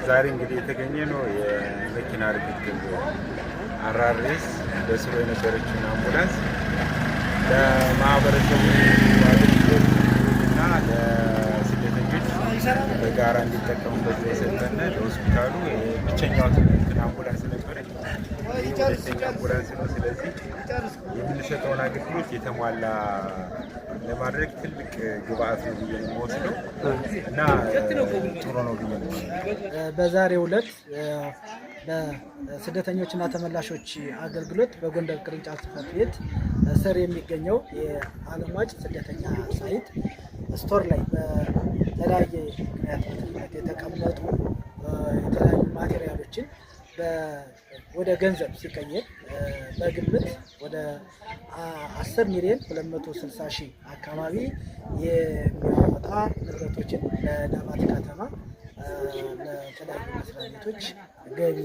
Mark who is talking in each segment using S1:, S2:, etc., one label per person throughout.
S1: ዛሬ እንግዲህ የተገኘ ነው የመኪና ርክክብ አራሬስ በስሎ የነበረችውን አምቡላንስ ለማህበረሰቡ አገልግሎትና ለስደተኞች በጋራ እንዲጠቀሙበት የሰጠነ ለሆስፒታሉ ብቸኛው አምቡላንስ ነበረች። ሁለተኛ አምቡላንስ ነው። ስለዚህ የምንሰጠውን አገልግሎት የተሟላ ለማድረግ ትልቅ ግብአት ነው ብዬ ነው የምወስደው እና ጥሩ ነው ብዬ ነው።
S2: በዛሬው ዕለት በስደተኞችና ተመላሾች አገልግሎት በጎንደር ቅርንጫፍ ጽሕፈት ቤት ስር የሚገኘው የአለምዋጭ ስደተኛ ሳይት ስቶር ላይ በተለያየ ምክንያት የተቀመጡ የተለያዩ ማቴሪያሎችን ወደ ገንዘብ ሲቀየር በግምት ወደ 10,260,000 አካባቢ የሚያወጣ ንብረቶችን ለዳባት ከተማ ለተለያዩ መስሪያ ቤቶች ገቢ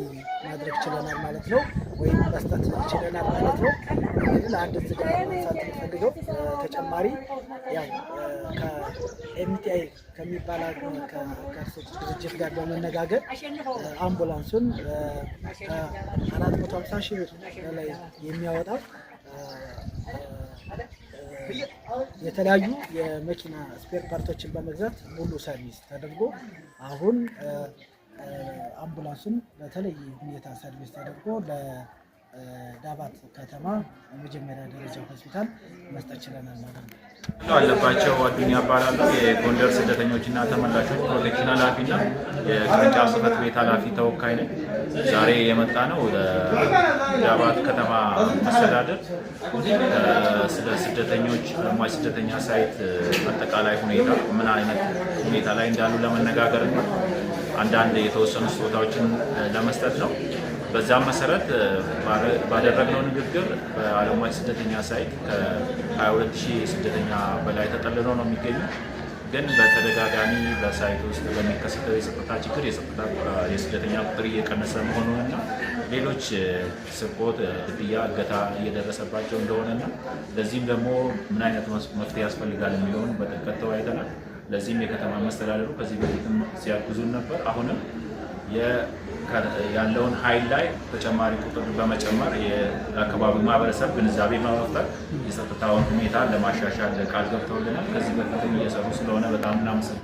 S2: ማድረግ ችለናል ማለት ነው፣ ወይም መስጠት ችለናል ማለት ነው። እንግዲህ አንድ እዚህ ጋር ማንሳት የምፈልገው ተጨማሪ ያው ከኤምቲአይ ከሚባል ድርጅት ጋር በመነጋገር አምቡላንሱን ከ450,000 ብር በላይ የሚያወጣ የተለያዩ የመኪና ስፔር ፓርቶችን በመግዛት ሙሉ ሰርቪስ ተደርጎ አሁን አምቡላንሱን በተለየ ሁኔታ ሰርቪስ ተደርጎ ለዳባት ከተማ የመጀመሪያ ደረጃ ሆስፒታል መስጠት ችለናል ማለት ነው።
S3: አለባቸው አዱኛ እባላለሁ። የጎንደር ስደተኞችና ተመላሾች ፕሮቴክሽን ኃላፊና የቅርንጫፍ ጽሕፈት ቤት ኃላፊ ተወካይ ነኝ። ዛሬ የመጣ ነው ለዳባት ከተማ መስተዳደር ስለ ስደተኞች አለምዋጭ ስደተኛ ሳይት አጠቃላይ ሁኔታ ምን አይነት ሁኔታ ላይ እንዳሉ ለመነጋገር ነው። አንዳንድ የተወሰኑ ስጦታዎችን ለመስጠት ነው። በዛም መሰረት ባደረግነው ንግግር በአለምዋጭ ስደተኛ ሳይት ከ22,000 ስደተኛ በላይ ተጠልሎ ነው የሚገኙ። ግን በተደጋጋሚ በሳይት ውስጥ በሚከሰተው የጸጥታ ችግር የስደተኛ ቁጥር እየቀነሰ መሆኑንና ሌሎች ስርቆት፣ ግድያ፣ እገታ እየደረሰባቸው እንደሆነና ለዚህም ደግሞ ምን አይነት መፍትሄ ያስፈልጋል የሚለውን በጥልቀት ተወያይተናል። ለዚህም የከተማ መስተዳደሩ ከዚህ በፊትም ሲያግዙን ነበር። አሁንም ያለውን ኃይል ላይ ተጨማሪ ቁጥር በመጨመር የአካባቢው ማህበረሰብ ግንዛቤ በመፍጠር የጸጥታውን ሁኔታ ለማሻሻል ቃል ገብተውልናል። ከዚህ በፊትም እየሰሩ ስለሆነ በጣም እናመሰግናለን።